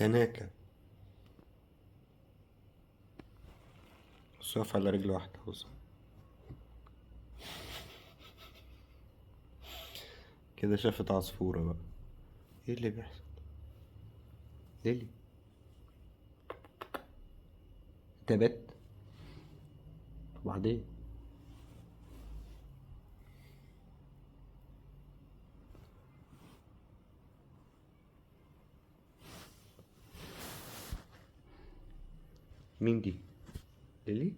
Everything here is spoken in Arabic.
تناكة. بس واقف على رجل واحدة بص. كده شافت عصفورة بقى. ايه اللي بيحصل؟ ليلي انت بت. وبعدين مين دي؟ ليلي.